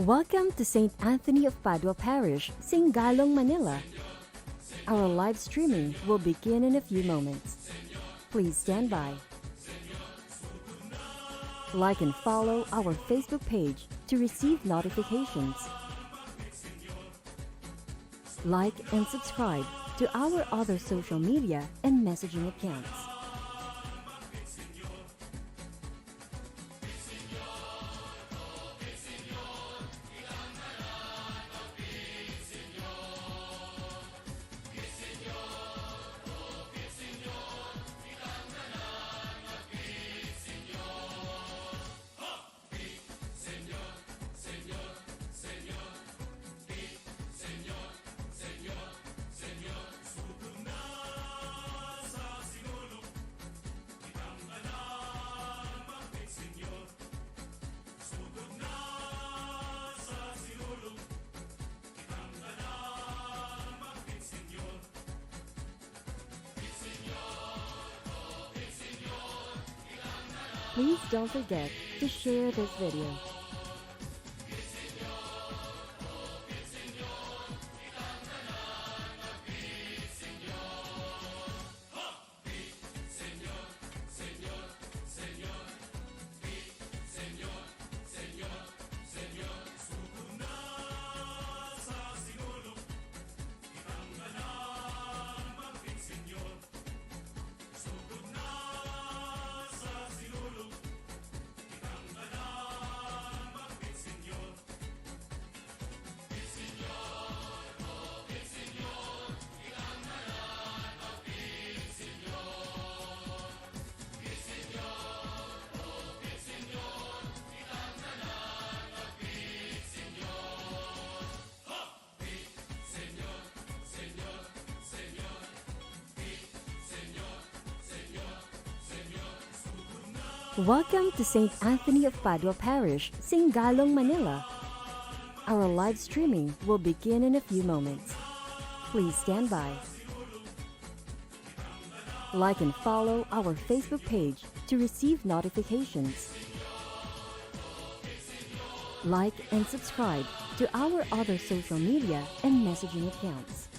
Welcome to St. Anthony of Padua Parish, Singalong, Manila. Our live streaming will begin in a few moments. Please stand by. Like and follow our Facebook page to receive notifications. Like and subscribe to our other social media and messaging accounts. Please don't forget to share this video. Welcome to St. Anthony of Padua Parish, Singalong, Manila. Our live streaming will begin in a few moments. Please stand by. Like and follow our Facebook page to receive notifications. Like and subscribe to our other social media and messaging accounts.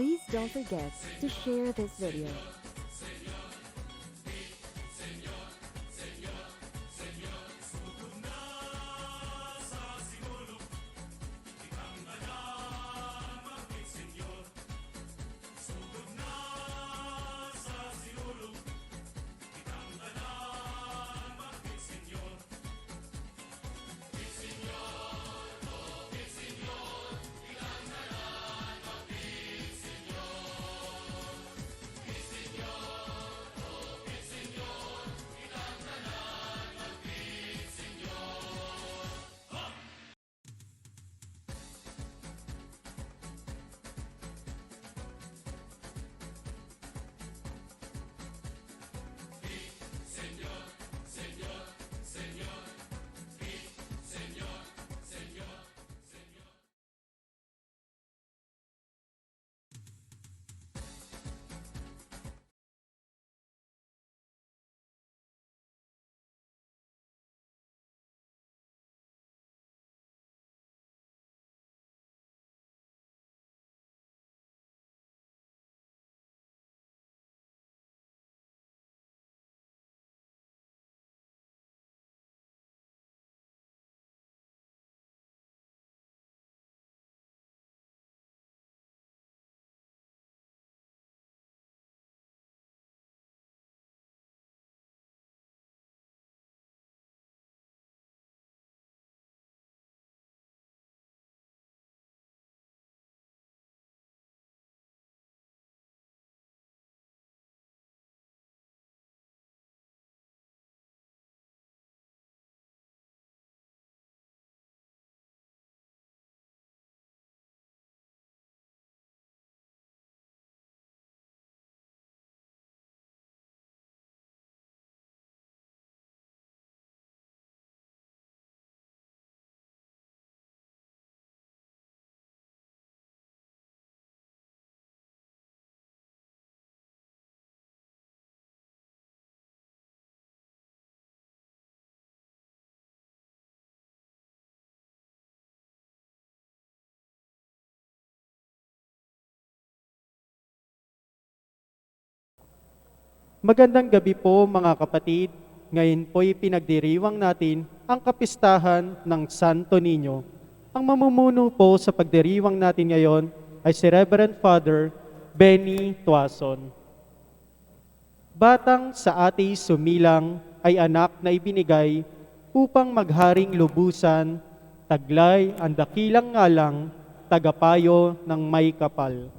Please don't forget to share this video. Magandang gabi po mga kapatid. Ngayon po'y pinagdiriwang natin ang kapistahan ng Santo Niño. Ang mamumuno po sa pagdiriwang natin ngayon ay si Reverend Father Benny Tuason. Batang sa ating sumilang ay anak na ibinigay upang magharing lubusan, taglay ang dakilang ngalang, tagapayo ng may kapal.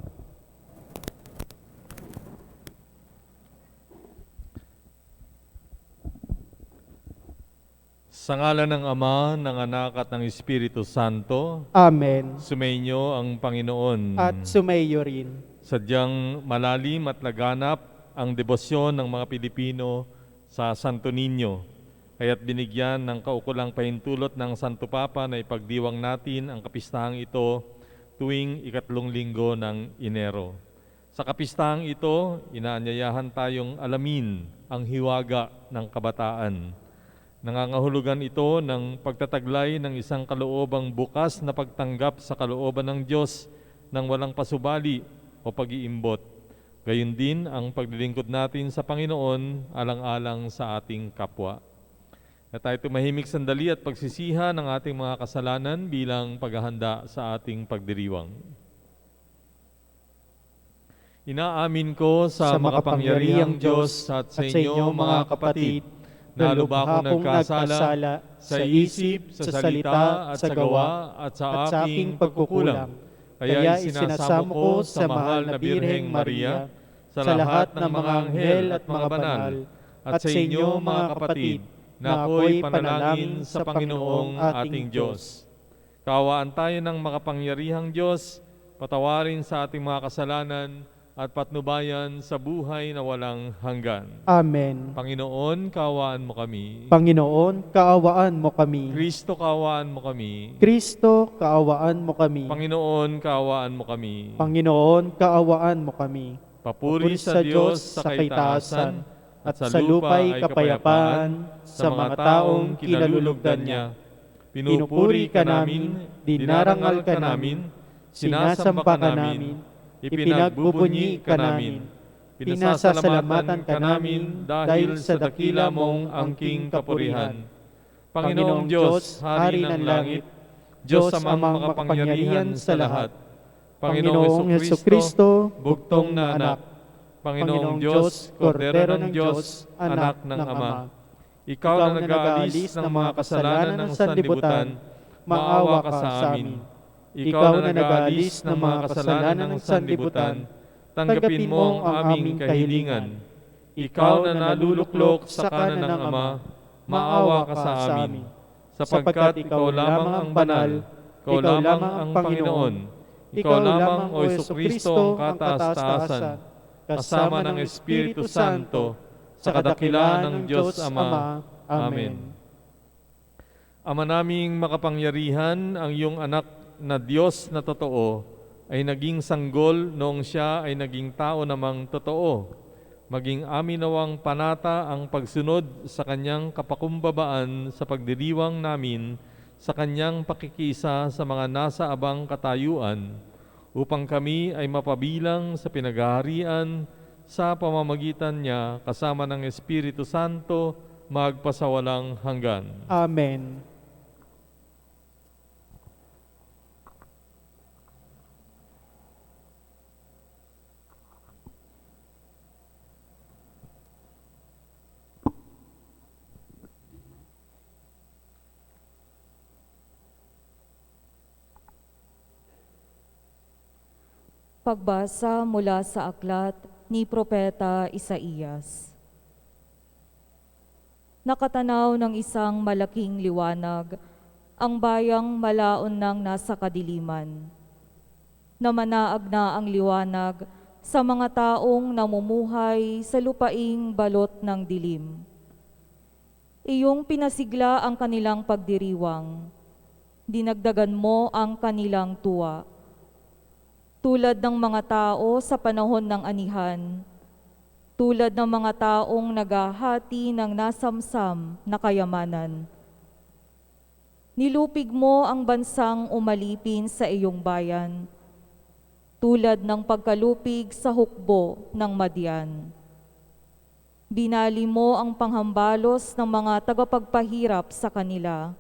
Sa ngalan ng Ama, ng Anak at ng Espiritu Santo, Amen. sumainyo ang Panginoon. At sumayo rin. Sadyang malalim at laganap ang debosyon ng mga Pilipino sa Santo Niño. Kaya't binigyan ng kaukulang pahintulot ng Santo Papa na ipagdiwang natin ang kapistahang ito tuwing ikatlong linggo ng Enero. Sa kapistahang ito, inaanyayahan tayong alamin ang hiwaga ng kabataan. Nangangahulugan ito ng pagtataglay ng isang kaloobang bukas na pagtanggap sa kalooban ng Diyos ng walang pasubali o pag-iimbot. Gayon din ang paglilingkod natin sa Panginoon alang-alang sa ating kapwa. Na tayo tumahimik sandali at pagsisiha ng ating mga kasalanan bilang paghahanda sa ating pagdiriwang. Inaamin ko sa makapangyarihang Diyos at sa inyo mga kapatid, na lubha akong nagkasala sa isip, sa salita, at sa gawa, at sa aking pagkukulang. Kaya isinasamo ko sa mahal na Birheng Maria, sa lahat ng mga anghel at mga banal, at sa inyo mga kapatid, na ako'y panalangin sa Panginoong ating Diyos. Kaawaan tayo ng makapangyarihang Diyos, patawarin sa ating mga kasalanan, at patnubayan sa buhay na walang hanggan. Amen. Panginoon, kaawaan mo kami. Panginoon, kaawaan mo kami. Kristo, kaawaan mo kami. Kristo, kaawaan mo kami. Panginoon, kaawaan mo kami. Panginoon, kaawaan mo kami. Papuri sa Diyos sa kaitaasan at sa lupa ay kapayapaan sa mga taong kinalulugdan niya. Pinupuri ka namin, dinarangal ka namin, sinasamba ka namin, ipinagbubunyi ka namin, pinasasalamatan ka namin dahil sa dakila mong angking kapurihan. Panginoong Diyos, Hari ng langit, Diyos amang makapangyarihan sa lahat, Panginoong Jesucristo, bugtong na anak, Panginoong Diyos, Kordero ng Diyos, anak ng Ama. Ikaw na nag-aalis ng mga kasalanan ng sanlibutan, maawa ka sa amin. Ikaw na nag-aalis ng mga kasalanan ng sanlibutan, tanggapin mo ang aming kahilingan. Ikaw na naluluklok sa kanan ng Ama, maawa ka sa amin. Sapagkat ikaw lamang ang banal, ikaw lamang ang Panginoon, ikaw lamang o Jesucristo ang kataas-taasan, kasama ng Espiritu Santo, sa kadakilaan ng Diyos Ama. Amen. Ama naming makapangyarihan, ang iyong anak na Diyos na totoo ay naging sanggol noong siya ay naging tao namang totoo. Maging amin nawang panata ang pagsunod sa kanyang kapakumbabaan sa pagdiriwang namin sa kanyang pakikisa sa mga nasa abang katayuan, upang kami ay mapabilang sa pinaghaharian sa pamamagitan niya kasama ng Espiritu Santo magpasawalang hanggan. Amen. Pagbasa mula sa aklat ni Propeta Isaías. Nakatanaw ng isang malaking liwanag, ang bayang malaon ng nasa kadiliman. Namanaag na ang liwanag sa mga taong namumuhay sa lupaing balot ng dilim. Iyong pinasigla ang kanilang pagdiriwang, dinagdagan mo ang kanilang tuwa. Tulad ng mga tao sa panahon ng anihan, tulad ng mga taong naghahati ng nasamsam na kayamanan. Nilupig mo ang bansang umalipin sa iyong bayan, tulad ng pagkalupig sa hukbo ng Madian. Binali mo ang panghambalos ng mga tagapagpahirap sa kanila.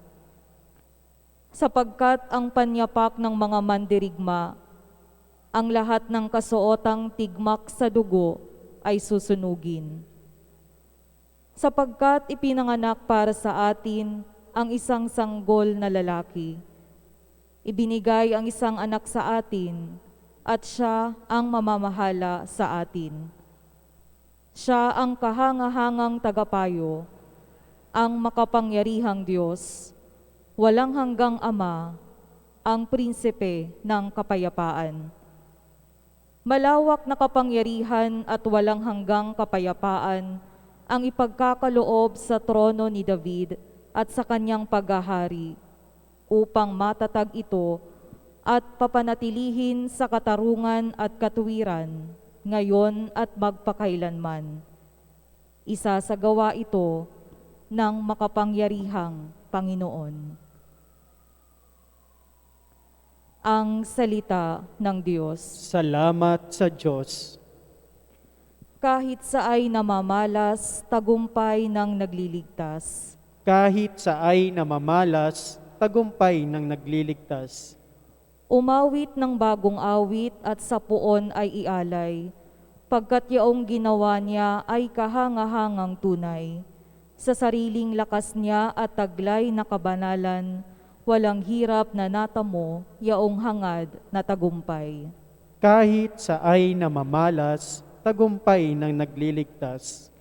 Sapagkat ang panyapak ng mga mandirigma, ang lahat ng kasuotang tigmak sa dugo ay susunugin. Sapagkat ipinanganak para sa atin ang isang sanggol na lalaki. Ibinigay ang isang anak sa atin at siya ang mamamahala sa atin. Siya ang kahangahangang tagapayo, ang makapangyarihang Diyos, walang hanggang Ama, ang prinsipe ng kapayapaan. Malawak na kapangyarihan at walang hanggang kapayapaan ang ipagkakaloob sa trono ni David at sa kanyang paghahari, upang matatag ito at papanatilihin sa katarungan at katuwiran, ngayon at magpakailanman. Isasagawa ito ng makapangyarihang Panginoon. Ang salita ng Diyos. Salamat sa Diyos. Kahit sa ay namamalas, tagumpay ng nagliligtas. Kahit sa ay namamalas, tagumpay ng nagliligtas. Umawit ng bagong awit at sa puon ay ialay, pagkat yaong ginawa niya ay kahangahangang tunay. Sa sariling lakas niya at taglay na kabanalan, walang hirap na natamo, yaong hangad na tagumpay. Kahit sa ay namamalas, tagumpay ng nagliligtas.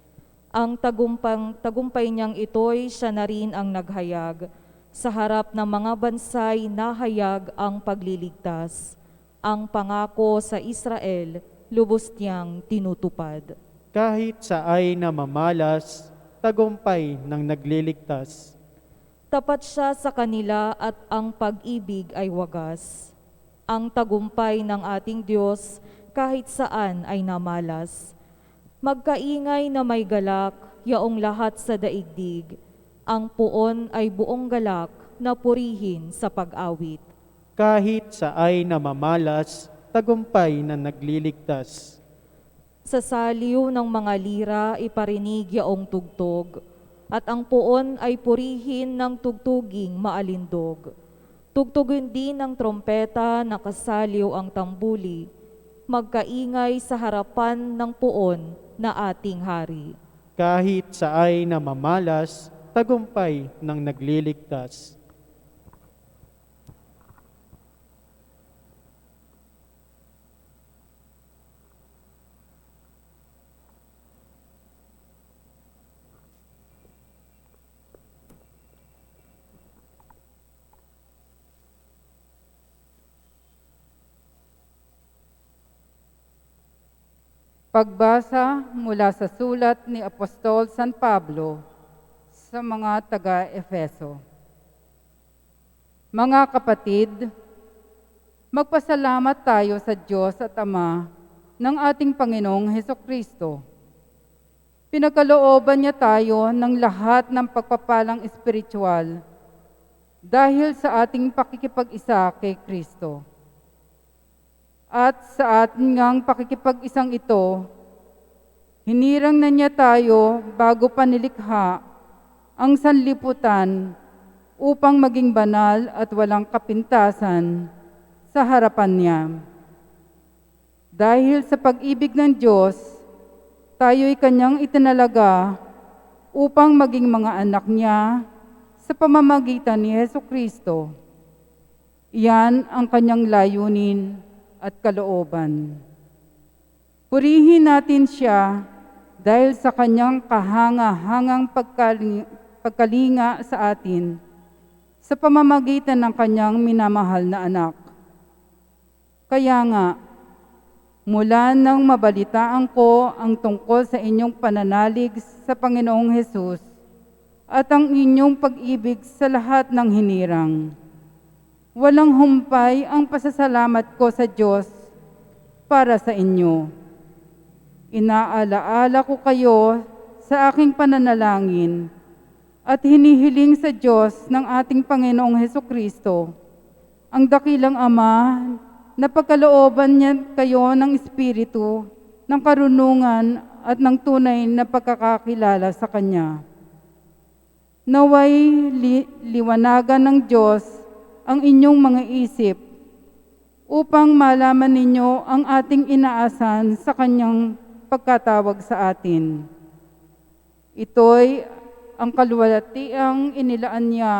Ang tagumpay niyang ito'y siya na rin ang naghayag. Sa harap ng mga bansay nahayag ang pagliligtas. Ang pangako sa Israel, lubos niyang tinutupad. Kahit sa ay namamalas, tagumpay ng nagliligtas. Tapat siya sa kanila at ang pag-ibig ay wagas. Ang tagumpay ng ating Diyos kahit saan ay namalas. Magkaingay na may galak, yaong lahat sa daigdig. Ang puon ay buong galak na purihin sa pag-awit. Kahit sa ay namamalas, tagumpay na nagliligtas. Sa saliw ng mga lira iparinig yaong tugtog, at ang puon ay purihin ng tugtuging maalindog. Tugtugin din ng trompeta na kasaliw ang tambuli, magkaingay sa harapan ng puon na ating hari. Kahit sa ay namamalas, tagumpay ng nagliligtas. Pagbasa mula sa sulat ni Apostol San Pablo sa mga taga-Efeso. Mga kapatid, magpasalamat tayo sa Diyos at Ama ng ating Panginoong Hesukristo. Pinagkalooban niya tayo ng lahat ng pagpapalang espiritual dahil sa ating pakikipag-isa kay Kristo. At sa ating ngang pakikipag-isang ito, hinirang na niya tayo bago pa nilikha ang sanlibutan upang maging banal at walang kapintasan sa harapan niya. Dahil sa pag-ibig ng Diyos, tayo'y kanyang itinalaga upang maging mga anak niya sa pamamagitan ni Hesukristo. Iyan ang kanyang layunin at kalooban. Purihin natin siya dahil sa kanyang kahanga-hangang pagkalinga sa atin sa pamamagitan ng kanyang minamahal na anak. Kaya nga, mula nang mabalitaan ko ang tungkol sa inyong pananalig sa Panginoong Hesus at ang inyong pag-ibig sa lahat ng hinirang, walang humpay ang pasasalamat ko sa Diyos para sa inyo. Inaalaala ko kayo sa aking pananalangin at hinihiling sa Diyos ng ating Panginoong Hesukristo, ang dakilang Ama, na pagkalooban niya kayo ng Espiritu, ng karunungan at ng tunay na pagkakakilala sa Kanya. Naway liwanagan ng Diyos ang inyong mga isip upang malaman ninyo ang ating inaasahan sa Kanyang pagkatawag sa atin. Ito'y ang kaluwalhatiang inilaan niya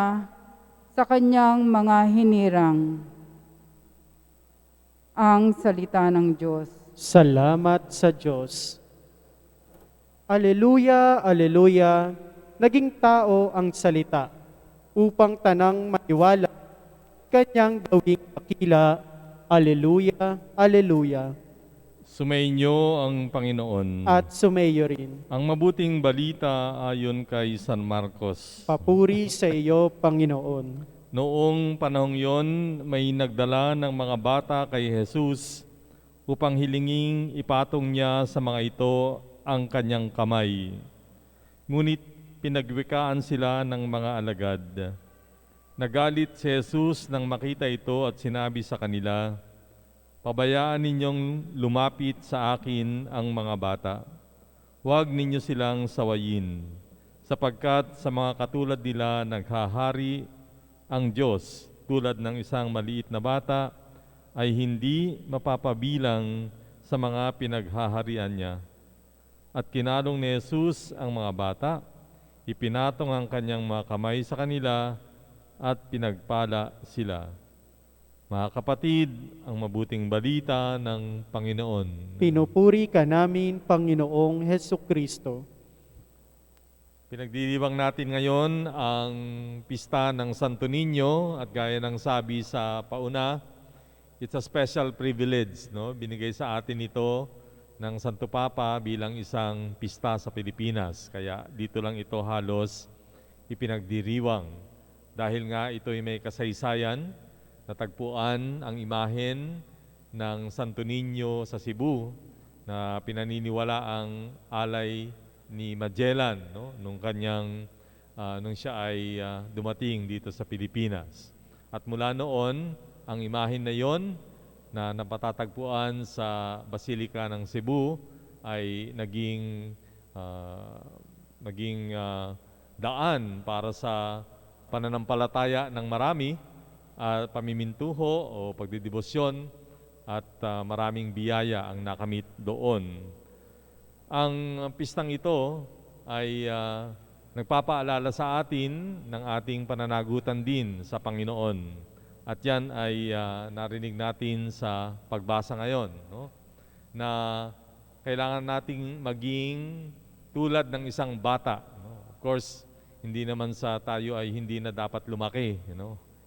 sa Kanyang mga hinirang. Ang salita ng Diyos. Salamat sa Diyos. Aleluya, aleluya, naging tao ang salita upang tanang maniwala, Kanyang gawing dakila. Aleluya, aleluya. Sumainyo ang Panginoon. At sumayo rin. Ang mabuting balita ayon kay San Marcos. Papuri sa iyo, Panginoon. Noong panahong yon, may nagdala ng mga bata kay Jesus upang hilinging ipatong niya sa mga ito ang kanyang kamay. Ngunit pinagwikaan sila ng mga alagad. Nagalit si Jesus nang makita ito at sinabi sa kanila, "Pabayaan ninyong lumapit sa akin ang mga bata. Huwag ninyo silang sawayin, sapagkat sa mga katulad nila naghahari ang Diyos tulad ng isang maliit na bata ay hindi mapapabilang sa mga pinaghaharian niya." At kinalong ni Jesus ang mga bata, ipinatong ang kanyang mga kamay sa kanila at pinagpala sila. Mga kapatid, ang mabuting balita ng Panginoon. Pinupuri ka namin, Panginoong Hesukristo. Pinagdiriwang natin ngayon ang pista ng Santo Niño at gaya ng sabi sa pauna, it's a special privilege, no? Binigay sa atin ito ng Santo Papa bilang isang pista sa Pilipinas. Kaya dito lang ito halos ipinagdiriwang. Dahil nga ito'y may kasaysayan, natagpuan ang imahen ng Santo Niño sa Cebu na pinaniniwala ang alay ni Magellan, no? Nung siya ay dumating dito sa Pilipinas. At mula noon, ang imahen na yon na napatatagpuan sa Basilica ng Cebu ay naging daan para sa pananampalataya ng marami, pamimintuho o pagdidebosyon at maraming biyaya ang nakamit doon. Ang pistang ito ay nagpapaalala sa atin ng ating pananagutan din sa Panginoon. At yan ay narinig natin sa pagbasa ngayon, no? Na kailangan nating maging tulad ng isang bata, no? Of course, hindi naman sa tayo ay hindi na dapat lumaki,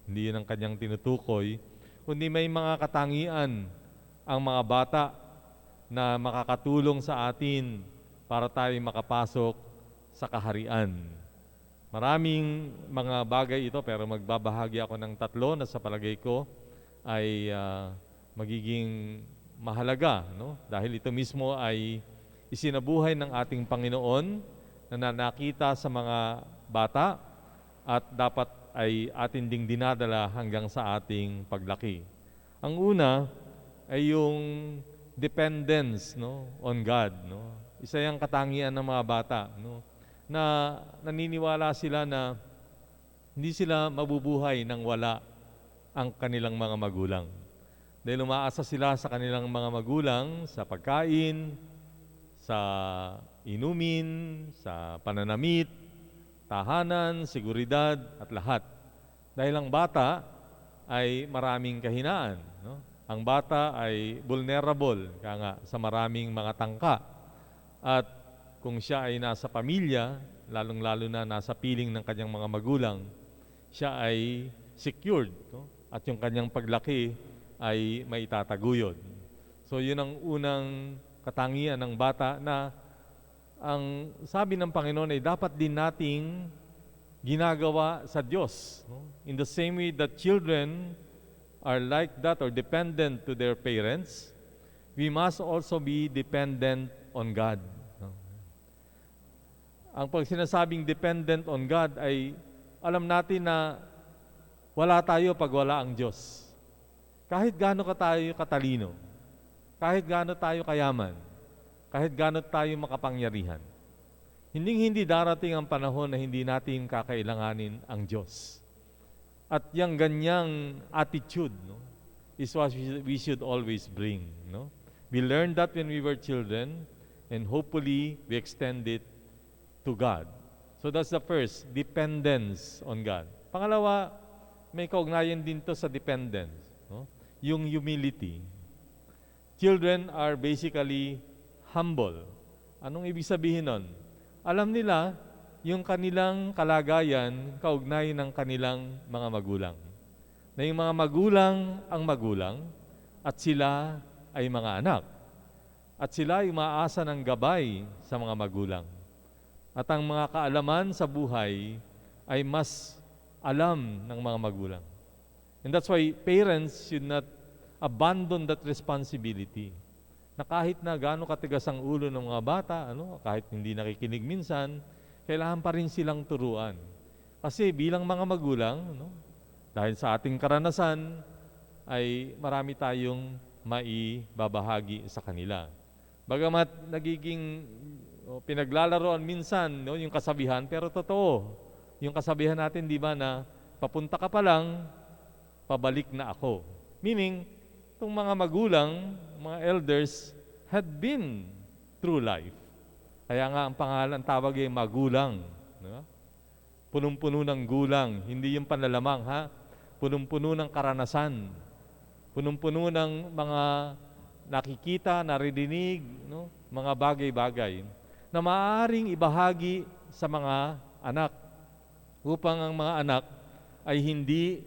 Hindi yun ang kanyang tinutukoy, kundi may mga katangian ang mga bata na makakatulong sa atin para tayo makapasok sa kaharian. Maraming mga bagay ito pero magbabahagi ako ng 3 na sa palagay ko ay magiging mahalaga, no? Dahil ito mismo ay isinabuhay ng ating Panginoon na nakita sa mga bata at dapat ay atin ding dinadala hanggang sa ating paglaki. Ang una ay yung dependence, no, on God, no. Isa yung katangian ng mga bata, no, na naniniwala sila na hindi sila mabubuhay nang wala ang kanilang mga magulang. Dahil umaasa sila sa kanilang mga magulang sa pagkain, sa inumin, sa pananamit, tahanan, seguridad at lahat. Dahil ang bata ay maraming kahinaan, no? Ang bata ay vulnerable sa maraming mga tangka. At kung siya ay nasa pamilya, lalong-lalo na nasa piling ng kanyang mga magulang, siya ay secured, no? At yung kanyang paglaki ay maitataguyod. So yun ang unang katangian ng bata na ang sabi ng Panginoon ay dapat din nating ginagawa sa Diyos, no? In the same way that children are like that or dependent to their parents, we must also be dependent on God. No? Ang pag sinasabing dependent on God ay alam natin na wala tayo pag wala ang Diyos. Kahit gaano ka tayo katalino, kahit gaano tayo kayaman, kahit gano't tayo makapangyarihan. Hindi darating ang panahon na hindi natin kakailanganin ang Diyos. At yung ganyang attitude, no, is what we should always bring. No? We learned that when we were children, and hopefully we extend it to God. So that's the first, dependence on God. Pangalawa, may kaugnayan din to sa dependence, no? Yung humility. Children are basically humble. Anong ibig sabihin nun? Alam nila yung kanilang kalagayan kaugnay ng kanilang mga magulang. Na yung mga magulang ang magulang at sila ay mga anak. At sila ay umaasa ng gabay sa mga magulang. At ang mga kaalaman sa buhay ay mas alam ng mga magulang. And that's why parents should not abandon that responsibility. Na kahit na gaano katigas ang ulo ng mga bata, kahit hindi nakikinig minsan, kailangan pa rin silang turuan. Kasi bilang mga magulang, dahil sa ating karanasan, ay marami tayong maibabahagi sa kanila. Bagamat nagiging pinaglalaroan minsan yung kasabihan, pero totoo, yung kasabihan natin, di ba, na papunta ka pa lang, pabalik na ako. Meaning, itong mga magulang, mga elders, had been through life. Kaya nga ang pangalan, tawag ay magulang. No? Punong-puno ng gulang, hindi yung panlalamang, ha? Punong-puno ng karanasan. Punong-puno ng mga nakikita, naririnig, no? Mga bagay-bagay na maaaring ibahagi sa mga anak upang ang mga anak ay hindi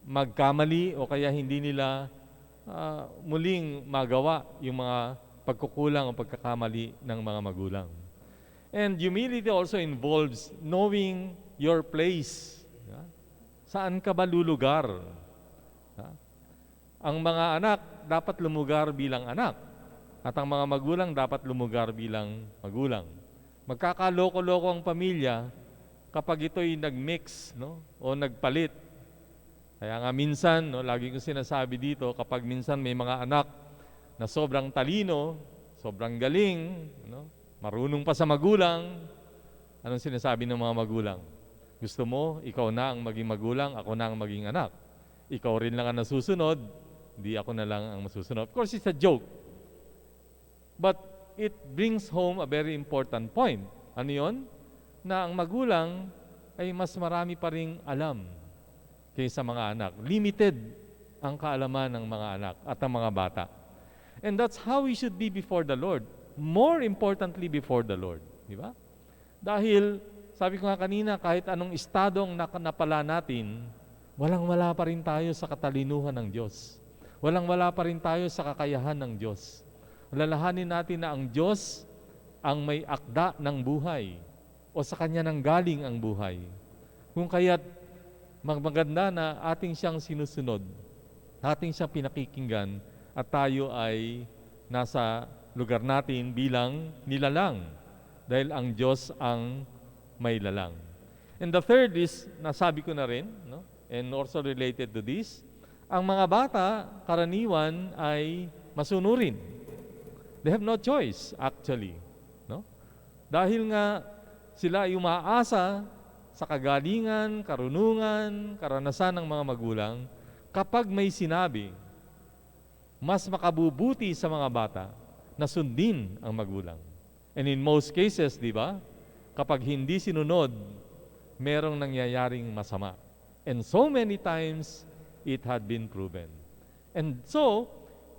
magkamali o kaya hindi nila muling magawa yung mga pagkukulang o pagkakamali ng mga magulang. And humility also involves knowing your place. Saan ka ba lulugar? Ang mga anak dapat lumugar bilang anak at ang mga magulang dapat lumugar bilang magulang. Magkakaloko-loko ang pamilya kapag ito'y nagmix, no, o nagpalit. Kaya nga minsan, lagi ko sinasabi dito, kapag minsan may mga anak na sobrang talino, sobrang galing, marunong pa sa magulang, anong sinasabi ng mga magulang? Gusto mo, ikaw na ang maging magulang, ako na ang maging anak. Ikaw rin lang ang nasusunod, di ako na lang ang masusunod. Of course, it's a joke. But it brings home a very important point. Ano yun? Na ang magulang ay mas marami pa ring alam kaysa mga anak. Limited ang kaalaman ng mga anak at ang mga bata. And that's how we should be before the Lord. More importantly, before the Lord. Di ba? Dahil, sabi ko nga kanina, kahit anong estadong napala natin, walang-wala pa rin tayo sa katalinuhan ng Diyos. Walang-wala pa rin tayo sa kakayahan ng Diyos. Lalahanin natin na ang Diyos ang may akda ng buhay o sa Kanya nang galing ang buhay. Kung kaya't maganda na ating siyang sinusunod, ating siyang pinakikinggan, at tayo ay nasa lugar natin bilang nilalang dahil ang Diyos ang may lalang. And the third is, nasabi ko na rin, and also related to this, ang mga bata, karaniwan ay masunurin. They have no choice, actually. Dahil nga sila ay umaasa sa kagalingan, karunungan, karanasan ng mga magulang, kapag may sinabi, mas makabubuti sa mga bata na sundin ang magulang. And in most cases, di ba, kapag hindi sinunod, merong nangyayaring masama. And so many times, it had been proven. And so,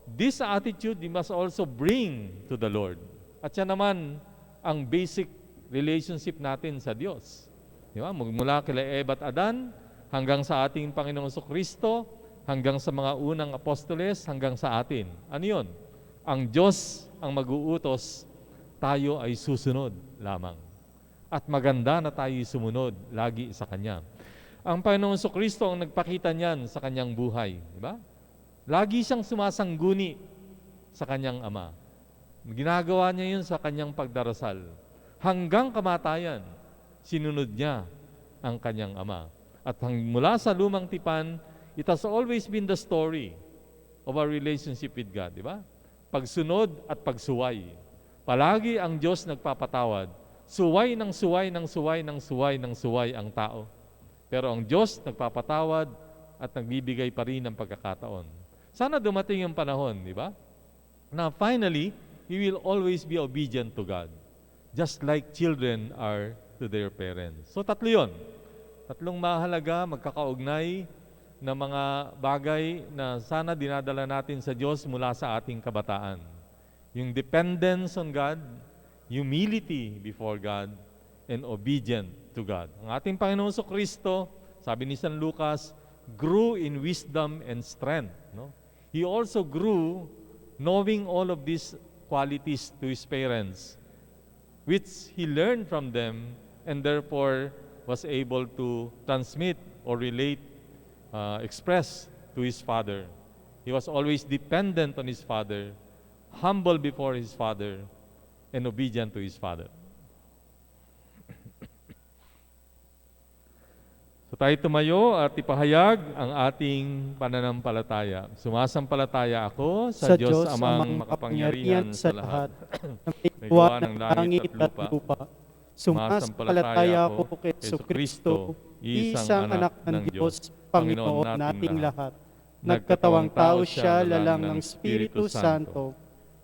this attitude we must also bring to the Lord. At yan naman ang basic relationship natin sa Diyos. Di ba? Mula kila Eva at Adan, hanggang sa ating Panginoong Kristo, hanggang sa mga unang apostoles, hanggang sa atin. Ano yun? Ang Diyos ang mag-uutos, tayo ay susunod lamang. At maganda na tayo sumunod lagi sa Kanya. Ang Panginoong Kristo ang nagpakita niyan sa Kanyang buhay. Di ba? Lagi siyang sumasangguni sa Kanyang Ama. Ginagawa niya yun sa Kanyang pagdarasal. Hanggang kamatayan, sinunod niya ang Kanyang Ama. At mula sa lumang tipan, it has always been the story of our relationship with God, di ba? Pagsunod at pagsuway. Palagi ang Diyos nagpapatawad. Suway ng suway ng suway ng suway ng suway ang tao. Pero ang Diyos nagpapatawad at nagbibigay pa rin ng pagkakataon. Sana dumating yung panahon, di ba? Na finally, we will always be obedient to God. Just like children are to their parents. So tatlo yun. Tatlong mahalaga, magkakaugnay na mga bagay na sana dinadala natin sa Diyos mula sa ating kabataan. Yung dependence on God, humility before God, and obedient to God. Ang ating Panginoon Kristo, sabi ni San Lucas, grew in wisdom and strength. No? He also grew knowing all of these qualities to His parents, which He learned from them and therefore was able to transmit or relate, express to His Father. He was always dependent on His Father, humble before His Father, and obedient to His Father. So tayo tumayo at ipahayag ang ating pananampalataya. Sumasampalataya ako sa Diyos Amang makapangyarihan sa lahat, may gawa ng langit at lupa. Sumasampalataya ako kay Kristo, isang anak ng Diyos, Panginoon nating lahat. Nagkatawang tao siya, lalang ng Espiritu Santo,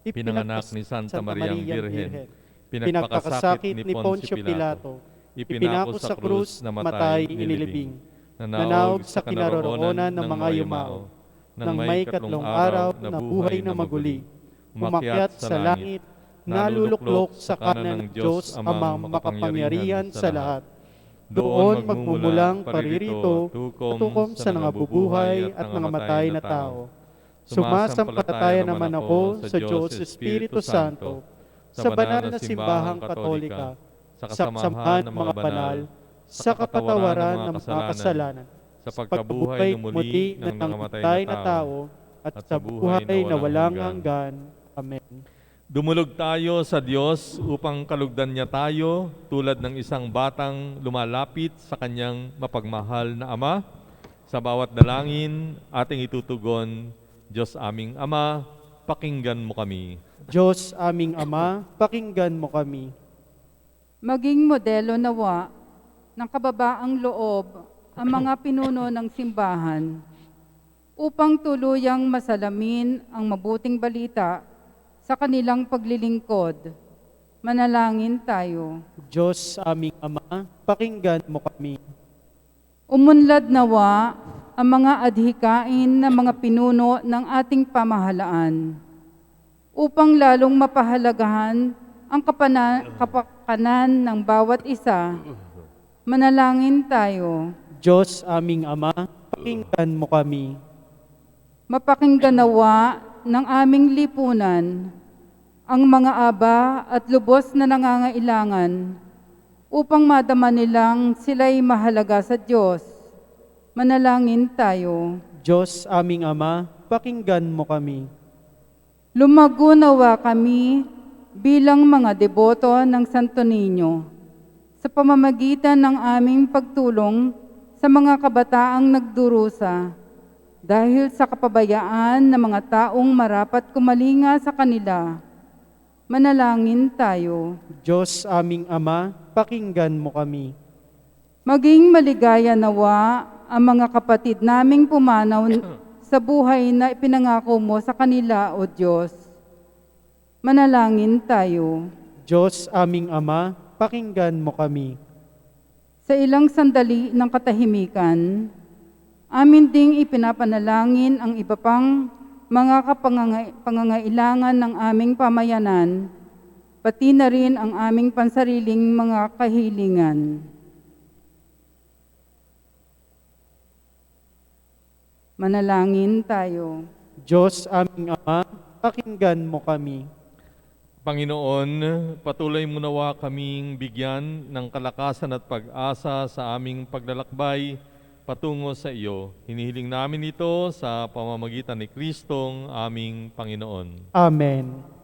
pinanganak ni Santa Mariang Birhen, pinagpakasakit ni Poncio Pilato, ipinako sa krus, namatay, inilibing, nanawag sa kinaroroonan ng mga yumao, nang may katlong araw na buhay na maguli, umakyat sa langit, naluluklok sa kanan ng Diyos Amang makapangyarihan sa lahat. Doon magmumulang paririto, tukom sa nangabubuhay at nangamatay na tao. Sumasampalataya naman ako sa Diyos Espiritu Santo, sa banal na simbahang katolika, sa kasamahan ng mga banal, sa kapatawaran ng mga kasalanan, sa pagkabuhay ng muli ng nangamatay na tao, at sa buhay na walang hanggan. Amen. Dumulog tayo sa Diyos upang kalugdan niya tayo tulad ng isang batang lumalapit sa kanyang mapagmahal na Ama. Sa bawat dalangin, ating itutugon, Diyos aming Ama, pakinggan mo kami. Diyos aming Ama, pakinggan mo kami. Maging modelo nawa ng kababaang loob ang mga pinuno ng simbahan upang tuluyang masalamin ang mabuting balita sa kanilang paglilingkod. Manalangin tayo. Diyos aming Ama, pakinggan mo kami. Umunlad nawa ang mga adhikain ng mga pinuno ng ating pamahalaan upang lalong mapahalagahan ang kapakanan ng bawat isa. Manalangin tayo. Diyos aming Ama, pakinggan mo kami. Mapakinggan nawa ng aming lipunan ang mga aba at lubos na nangangailangan upang madama nilang sila'y mahalaga sa Diyos. Manalangin tayo. Diyos aming Ama, pakinggan mo kami. Lumago nawa kami bilang mga deboto ng Santo Niño sa pamamagitan ng aming pagtulong sa mga kabataang nagdurusa dahil sa kapabayaan ng mga taong marapat kumalinga sa kanila. Manalangin tayo. Diyos aming Ama, pakinggan mo kami. Maging maligaya nawa ang mga kapatid naming pumanaw sa buhay na ipinangako mo sa kanila, O Diyos. Manalangin tayo. Diyos aming Ama, pakinggan mo kami. Sa ilang sandali ng katahimikan, amin ding ipinapanalangin ang iba pang mga pangangailangan ng aming pamayanan, pati na rin ang aming pansariling mga kahilingan. Manalangin tayo. Diyos aming Ama, pakinggan mo kami. Panginoon, patuloy mo nawa kaming bigyan ng kalakasan at pag-asa sa aming paglalakbay patungo sa iyo. Hinihiling namin ito sa pamamagitan ni Kristong aming Panginoon. Amen.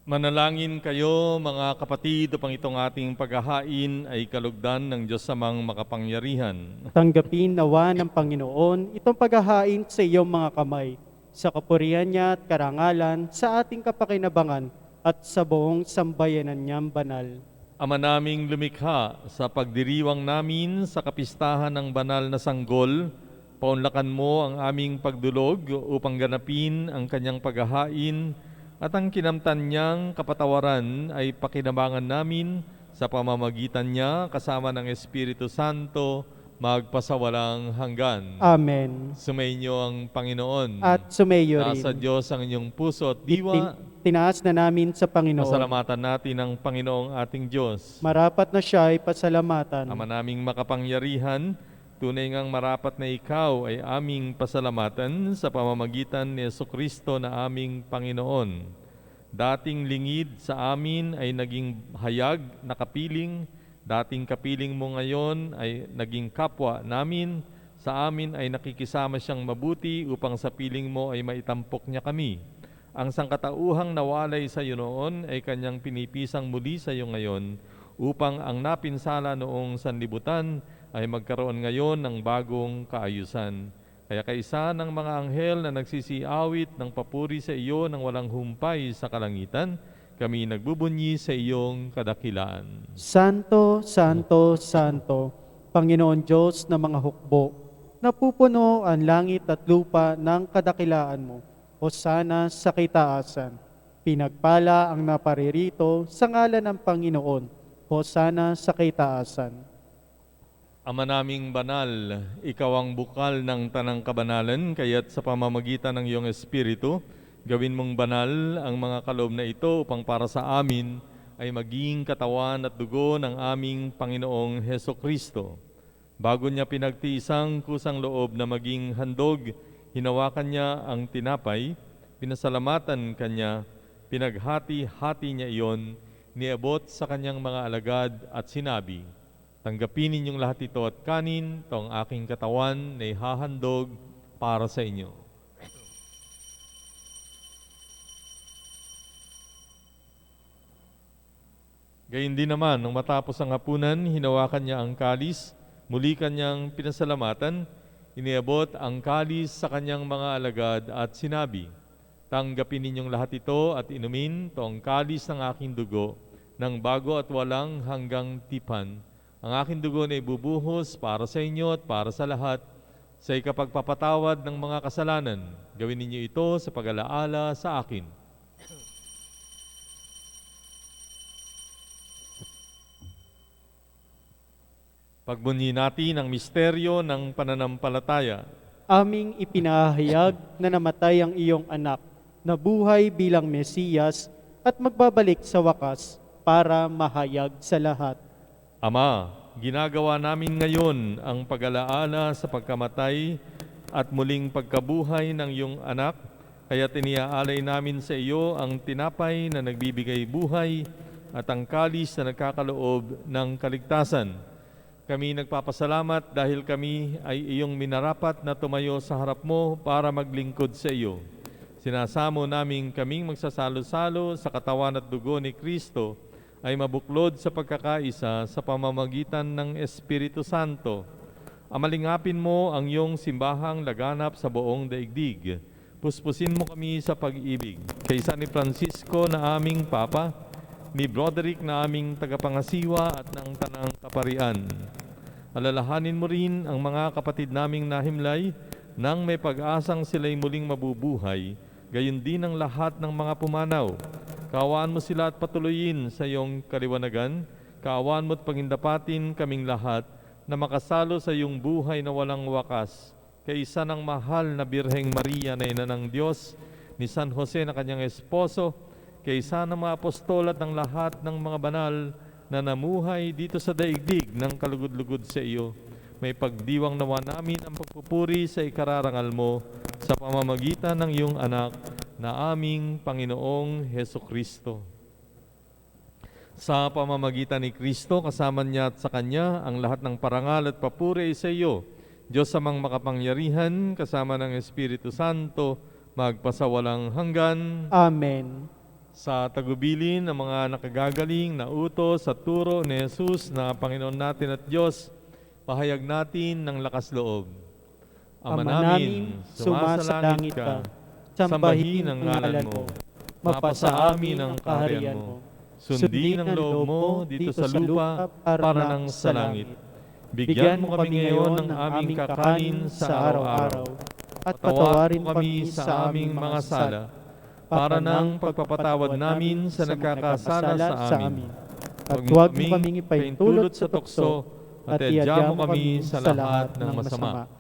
Manalangin kayo mga kapatid upang itong ating paghahain ay kalugdan ng Diyos samang makapangyarihan. Tanggapin nawa ng Panginoon itong paghahain sa iyong mga kamay, sa kapurihan niya at karangalan, sa ating kapakinabangan at sa buong sambayanan niyang banal. Ama naming lumikha, sa pagdiriwang namin sa kapistahan ng banal na sanggol, paunlakan mo ang aming pagdulog upang ganapin ang kanyang paghahain at ang kinamtan niyang kapatawaran ay pakinabangan namin sa pamamagitan niya kasama ng Espiritu Santo magpasawalang hanggan. Amen. Sumainyo ang Panginoon. At sumayo rin. Nasa Diyos ang inyong puso at diwa. Tinaas na namin sa Panginoon. Pasalamatan natin ang Panginoong ating Diyos. Marapat na siya ay pasalamatan. Ama naming makapangyarihan, tunay ngang marapat na ikaw ay aming pasalamatan sa pamamagitan ni Jesucristo na aming Panginoon. Dating lingid sa amin ay naging hayag na kapiling, dating kapiling mo ngayon ay naging kapwa namin, sa amin ay nakikisama siyang mabuti upang sa piling mo ay maitampok niya kami. Ang sangkatauhang nawalay sa iyo noon ay kanyang pinipisang muli sa iyo ngayon upang ang napinsala noong sanlibutan ay magkaroon ngayon ng bagong kaayusan. Kaya kaisa ng mga anghel na nagsisiawit ng papuri sa iyo ng walang humpay sa kalangitan, kami nagbubunyi sa iyong kadakilaan. Santo, Santo, Santo, Panginoon Diyos na mga hukbo, napupuno ang langit at lupa ng kadakilaan mo. Hosana sa kitaasan. Pinagpala ang naparirito sa ngalan ng Panginoon. Hosana sa kitaasan. Ama naming banal, ikaw ang bukal ng tanang kabanalan, kaya't sa pamamagitan ng iyong Espiritu, gawin mong banal ang mga kaloob na ito upang para sa amin ay maging katawan at dugo ng aming Panginoong Hesukristo. Bago niya pinagtiisang kusang loob na maging handog, hinawakan niya ang tinapay, pinasalamatan kanya, pinaghati-hati niya iyon, niabot sa kanyang mga alagad at sinabi, "Tanggapin ninyong lahat ito at kanin, ito ang aking katawan na ihahandog para sa inyo." Gayun din naman, nung matapos ang hapunan, hinawakan niya ang kalis, muli kanyang pinasalamatan, iniabot ang kalis sa kanyang mga alagad at sinabi, "Tanggapin ninyong lahat ito at inumin, ito ang kalis ng aking dugo, ng bago at walang hanggang tipan. Ang aking dugo na ibubuhos para sa inyo at para sa lahat, sa ikapagpapatawad ng mga kasalanan. Gawin ninyo ito sa pag-alaala sa akin." Pagbunyi natin ang misteryo ng pananampalataya. Aming ipinahayag na namatay ang iyong anak, na buhay bilang Mesiyas at magbabalik sa wakas para mahayag sa lahat. Ama, ginagawa namin ngayon ang pag-alaala sa pagkamatay at muling pagkabuhay ng iyong anak, kaya tiniaalay namin sa iyo ang tinapay na nagbibigay buhay at ang kalis na nagkakaloob ng kaligtasan. Kami nagpapasalamat dahil kami ay iyong minarapat na tumayo sa harap mo para maglingkod sa iyo. Sinasamo namin kaming magsasalo-salo sa katawan at dugo ni Kristo ay mabuklod sa pagkakaisa sa pamamagitan ng Espiritu Santo. Amalingapin mo ang iyong simbahang laganap sa buong daigdig. Puspusin mo kami sa pag-ibig. Kaysa ni Francisco na aming Papa, ni Broderick na aming tagapangasiwa at ng Tanang Kaparian. Alalahanin mo rin ang mga kapatid naming nahimlay nang may pag-asang sila'y muling mabubuhay, gayon din ang lahat ng mga pumanaw. Kaawaan mo sila at patuloyin sa iyong kaliwanagan. Kaawaan mo at pagindapatin kaming lahat na makasalo sa iyong buhay na walang wakas. Kaisa ng mahal na Birheng Maria na ina ng Diyos, ni San Jose na kanyang esposo, kaysa ng mga apostol at ng lahat ng mga banal na namuhay dito sa daigdig ng kalugod-lugod sa iyo, may pagdiwang nawa namin ang pagpupuri sa ikararangal mo sa pamamagitan ng iyong anak na aming Panginoong Hesukristo. Sa pamamagitan ni Kristo, kasama niya at sa Kanya, ang lahat ng parangal at papuri sa iyo, Diyos amang makapangyarihan, kasama ng Espiritu Santo, magpasawalang hanggan. Amen. sa tagubilin ng mga nakagagaling na utos at turo ni Jesus na Panginoon natin at Diyos, pahayag natin ng lakas loob. Ama namin, sumasalangit ka, sambahin ang ngalan mo, mapasa amin ang kaharian mo, sundin ang loob mo dito sa lupa para nang sa langit. Bigyan mo kami ngayon ng aming kakanin sa araw-araw, at patawarin mo kami sa aming mga sala, para nang pagpapatawad namin sa nagkakasala sa amin. At huwag mo kaming ipahintulot sa tukso, at iadya mo kami sa lahat ng masama.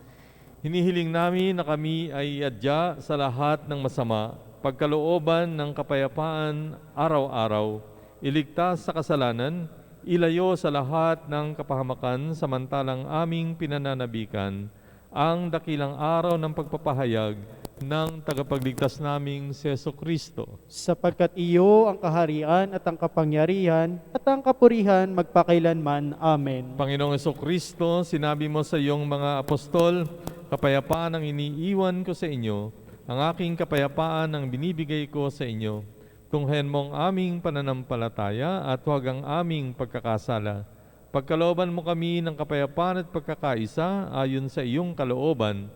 Hinihiling namin na kami ay iadya sa lahat ng masama, pagkalooban ng kapayapaan araw-araw, iligtas sa kasalanan, ilayo sa lahat ng kapahamakan samantalang aming pinananabikan ang dakilang araw ng pagpapahayag ng tagapagligtas naming si Jesucristo. Sapagkat iyo ang kaharian at ang kapangyarihan at ang kapurihan magpakailanman. Amen. Panginoong Jesucristo, sinabi mo sa iyong mga apostol, kapayapaan ang iniiwan ko sa inyo, ang aking kapayapaan ang binibigay ko sa inyo. Tunghayan mo ang aming pananampalataya at huwag ang aming pagkakasala. Pagkalooban mo kami ng kapayapaan at pagkakaisa ayon sa iyong kalooban,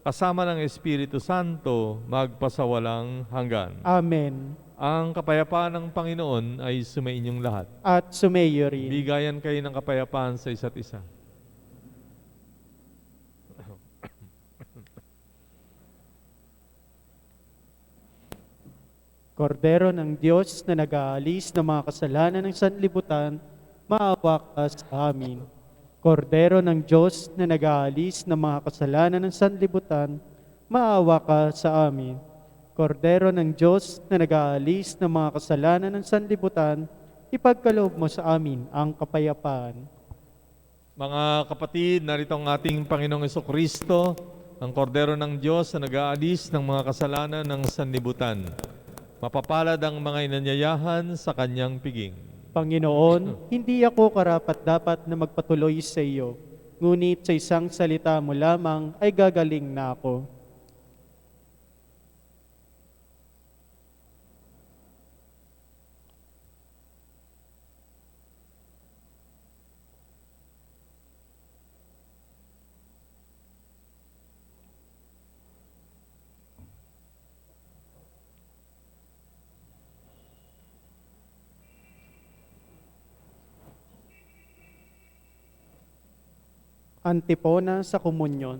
kasama ng Espiritu Santo, magpasawalang hanggan. Amen. Ang kapayapaan ng Panginoon ay sumainyong lahat. At sumayo rin. Bigayan kayo ng kapayapaan sa isa't isa. Kordero ng Diyos na nag-aalis ng mga kasalanan ng sanlibutan, maawa ka sa amin. Kordero ng Diyos na nag-aalis ng mga kasalanan ng sanlibutan, maawa ka sa amin. Kordero ng Diyos na nag-aalis ng mga kasalanan ng sanlibutan, ipagkaloob mo sa amin ang kapayapaan. Mga kapatid, narito ang ating Panginoong Jesucristo, ang kordero ng Diyos na nag-aalis ng mga kasalanan ng sanlibutan. Mapapalad ang mga inanyayahan sa kanyang piging. Panginoon, hindi ako karapat-dapat na magpatuloy sa iyo, ngunit sa isang salita mo lamang ay gagaling na ako. Antipona sa komunyon.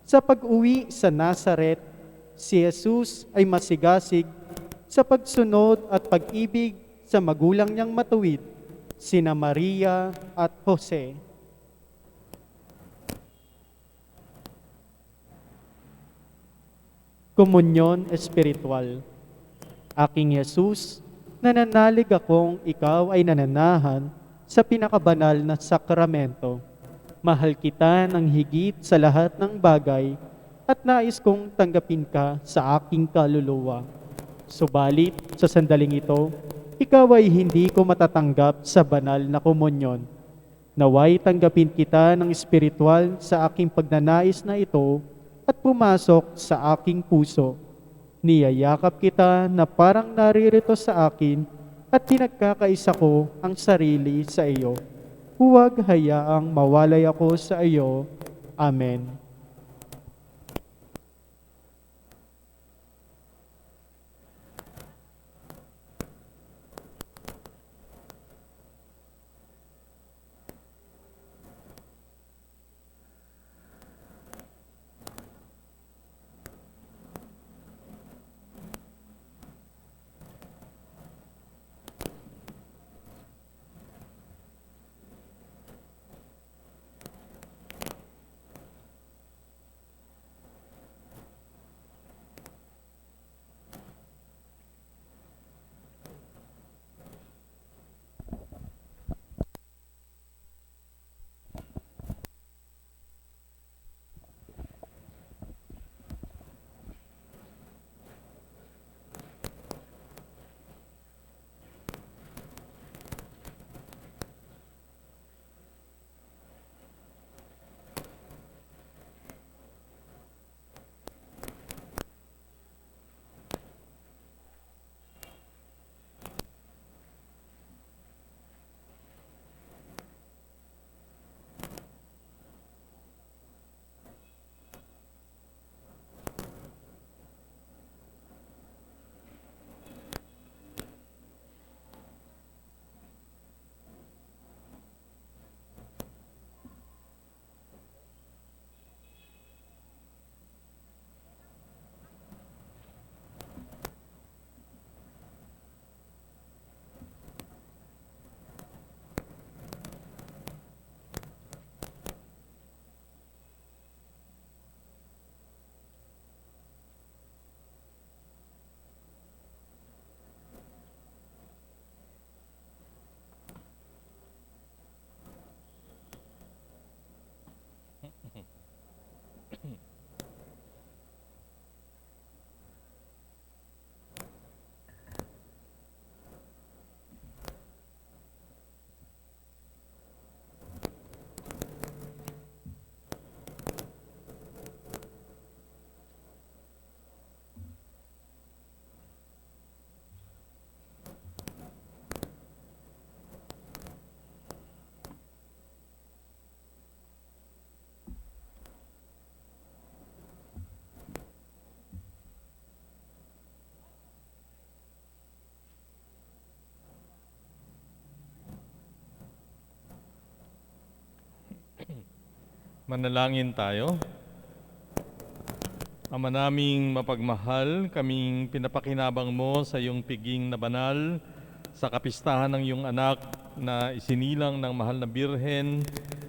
Sa pag-uwi sa Nazaret, si Jesus ay masigasig sa pagsunod at pag-ibig sa magulang niyang matuwid, sina Maria at Jose. Komunyon espiritual. Aking Jesus, nananalig akong ikaw ay nananahan sa pinakabanal na sakramento. Mahal kita ng higit sa lahat ng bagay at nais kong tanggapin ka sa aking kaluluwa. Subalit, sa sandaling ito, ikaw ay hindi ko matatanggap sa banal na komunyon. Naway tanggapin kita ng espiritual sa aking pagnanais na ito at pumasok sa aking puso. Niyayakap kita na parang naririto sa akin at pinagkakaisa ko ang sarili sa iyo. Huwag hayaang mawalay ako sa iyo. Amen. Manalangin tayo. Ama naming mapagmahal, kaming pinapakinabang mo sa iyong piging na banal, sa kapistahan ng iyong anak na isinilang ng mahal na birhen,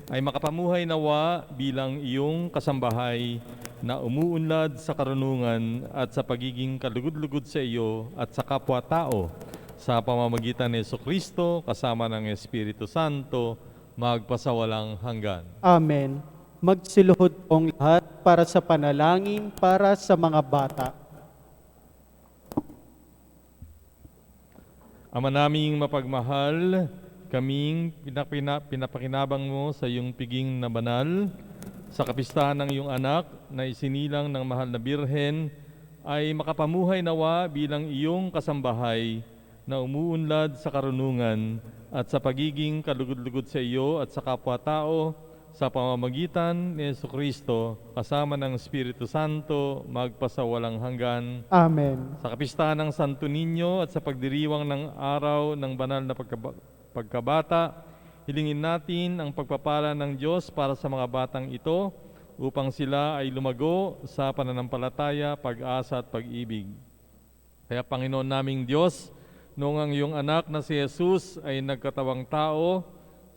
ay makapamuhay nawa bilang iyong kasambahay na umuunlad sa karunungan at sa pagiging kalugod-lugod sa iyo at sa kapwa-tao sa pamamagitan ni Jesucristo kasama ng Espiritu Santo, magpasawalang hanggan. Amen. Magsiluhod pong lahat para sa panalangin para sa mga bata. Ama naming mapagmahal, kaming pinapakinabang mo sa iyong piging na banal, sa kapistahan ng iyong anak na isinilang ng mahal na birhen, ay makapamuhay nawa bilang iyong kasambahay na umuunlad sa karunungan at sa pagiging kalugod-lugod sa iyo at sa kapwa-tao, sa pamamagitan ni Jesucristo, kasama ng Espiritu Santo, magpasawalang hanggan. Amen. Sa kapistahan ng Santo Niño at sa pagdiriwang ng araw ng banal na pagkabata, hilingin natin ang pagpapala ng Diyos para sa mga batang ito upang sila ay lumago sa pananampalataya, pag-asa at pag-ibig. Kaya Panginoon naming Diyos, noong ang iyong anak na si Jesus ay nagkatawang tao,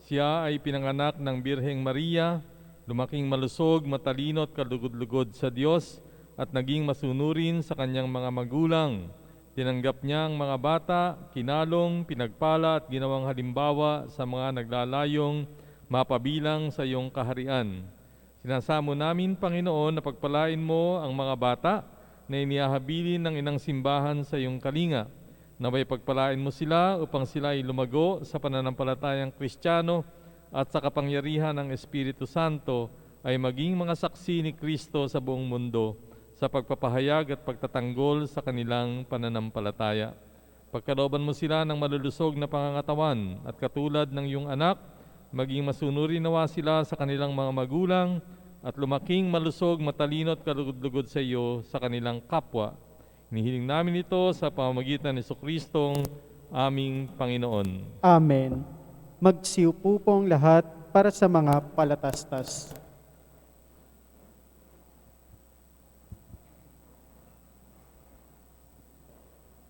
siya ay pinanganak ng Birheng Maria, lumaking malusog, matalino at kalugod-lugod sa Diyos at naging masunurin sa kanyang mga magulang. Tinanggap niya ang mga bata, kinalong, pinagpala at ginawang halimbawa sa mga naglalayong mapabilang sa iyong kaharian. Sinasamo namin, Panginoon, na pagpalain mo ang mga bata na iniahabilin ng inang simbahan sa iyong kalinga. Naway pagpalain mo sila upang sila ay lumago sa pananampalatayang Kristiyano at sa kapangyarihan ng Espiritu Santo ay maging mga saksi ni Kristo sa buong mundo sa pagpapahayag at pagtatanggol sa kanilang pananampalataya. Pagkalooban mo sila ng malulusog na pangangatawan at katulad ng iyong anak, maging masunurin nawa sila sa kanilang mga magulang at lumaking malusog, matalino at kalugod-lugod sa iyo sa kanilang kapwa. Hinihiling namin ito sa pamamagitan ni Jesucristong aming Panginoon. Amen. Magsiupo po ang lahat para sa mga palatastas.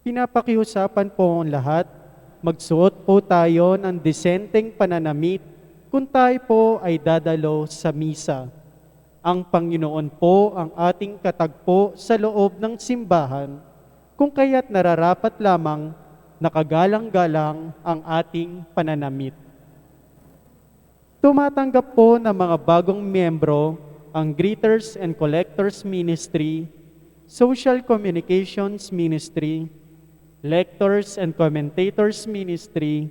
Pinapakiusapan po ang lahat, magsuot po tayo ng disenteng pananamit kung tayo po ay dadalo sa misa. Ang Panginoon po ang ating katagpo sa loob ng simbahan, kung kaya't nararapat lamang nakagalang-galang ang ating pananamit. Tumatanggap po ng mga bagong miyembro ang Greeters and Collectors Ministry, Social Communications Ministry, Lectors and Commentators Ministry,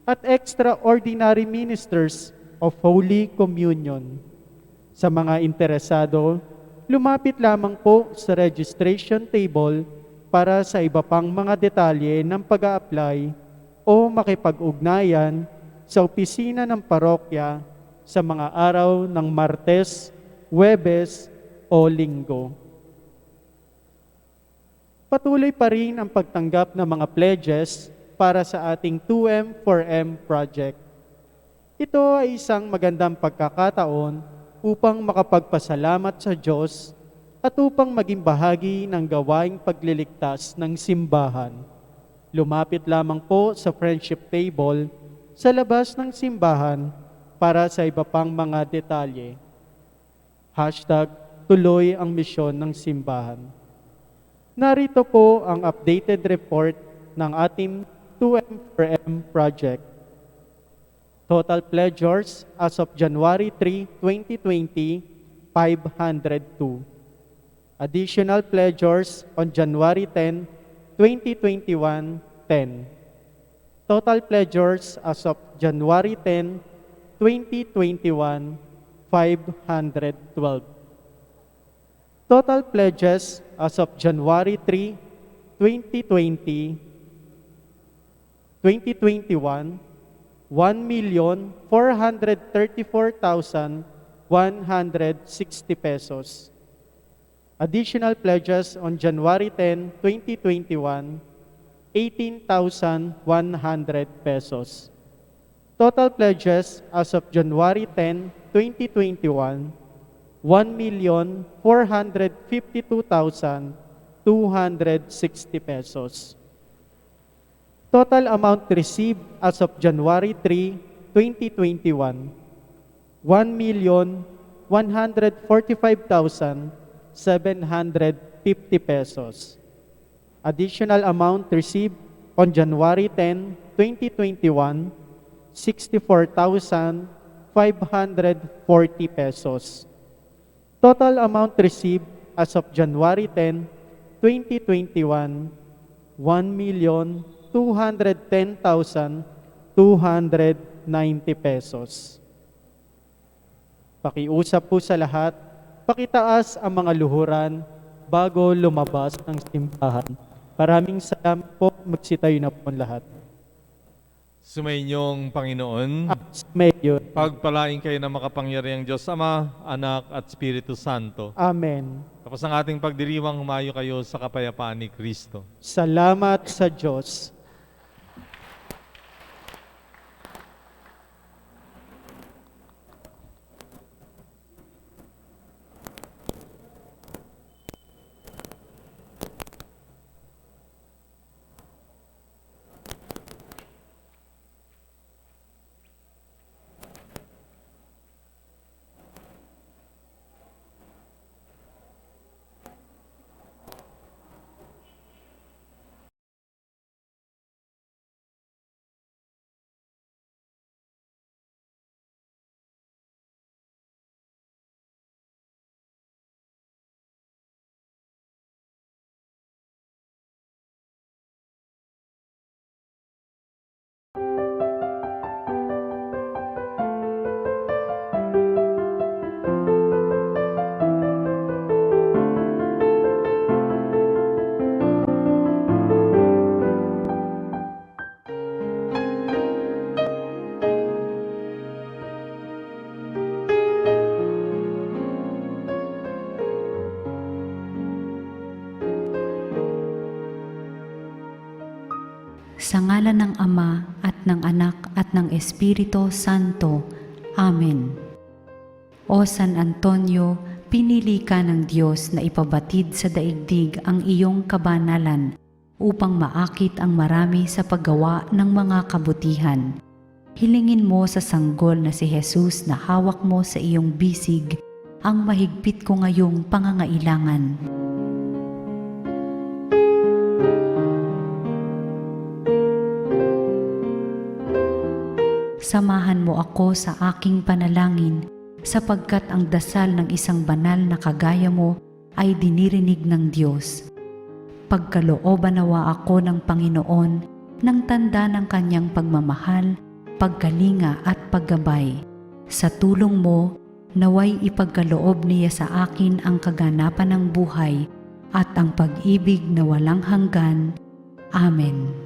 at Extraordinary Ministers of Holy Communion. Sa mga interesado, lumapit lamang po sa registration table para sa iba pang mga detalye ng pag-a-apply o makipag-ugnayan sa opisina ng parokya sa mga araw ng Martes, Huwebes o Linggo. Patuloy pa rin ang pagtanggap ng mga pledges para sa ating 2M 4M project. Ito ay isang magandang pagkakataon upang makapagpasalamat sa Diyos at upang maging bahagi ng gawaing pagliligtas ng simbahan. Lumapit lamang po sa friendship table sa labas ng simbahan para sa iba pang mga detalye. #tuloy ang misyon ng simbahan. Narito po ang updated report ng ating 2M 4M project. Total pledgers as of January 3, 2020, 502. Additional pledgers on January 10, 2021, 10. Total pledgers as of January 10, 2021, 512. Total pledges as of January 3, 2020, 2021, 1,434,160 pesos. Additional pledges on January 10, 2021, 18,100 pesos. Total pledges as of January 10, 2021, 1,452,260 pesos. Total amount received as of January 3, 2021, 1,145,750 pesos. Additional amount received on January 10, 2021, 64,540 pesos. Total amount received as of January 10, 2021, 1,210,290 pesos. Pakiusap po sa lahat, pakitaas ang mga luhuran bago lumabas ng simbahan. Maraming salamat po, magsitayo na po ang lahat. Sumainyong Panginoon, Mayor. pagpalain kayo ng makapangyarihang Diyos Ama, Anak at Espiritu Santo. Amen. Tapos ang ating pagdiriwang, humayo kayo sa kapayapaan ni Kristo. Salamat sa Diyos. Sa ngalan ng Ama at ng Anak at ng Espiritu Santo. Amen. O San Antonio, pinili ka ng Diyos na ipabatid sa daigdig ang iyong kabanalan upang maakit ang marami sa paggawa ng mga kabutihan. Hilingin mo sa sanggol na si Jesus na hawak mo sa iyong bisig ang mahigpit ko ngayong pangangailangan. Samahan mo ako sa aking panalangin sapagkat ang dasal ng isang banal na kagaya mo ay dinirinig ng Diyos. Pagkalooban nawa ako ng Panginoon ng tanda ng kanyang pagmamahal, pagkalinga at paggabay. Sa tulong mo, naway ipagkaloob niya sa akin ang kaganapan ng buhay at ang pag-ibig na walang hanggan. Amen.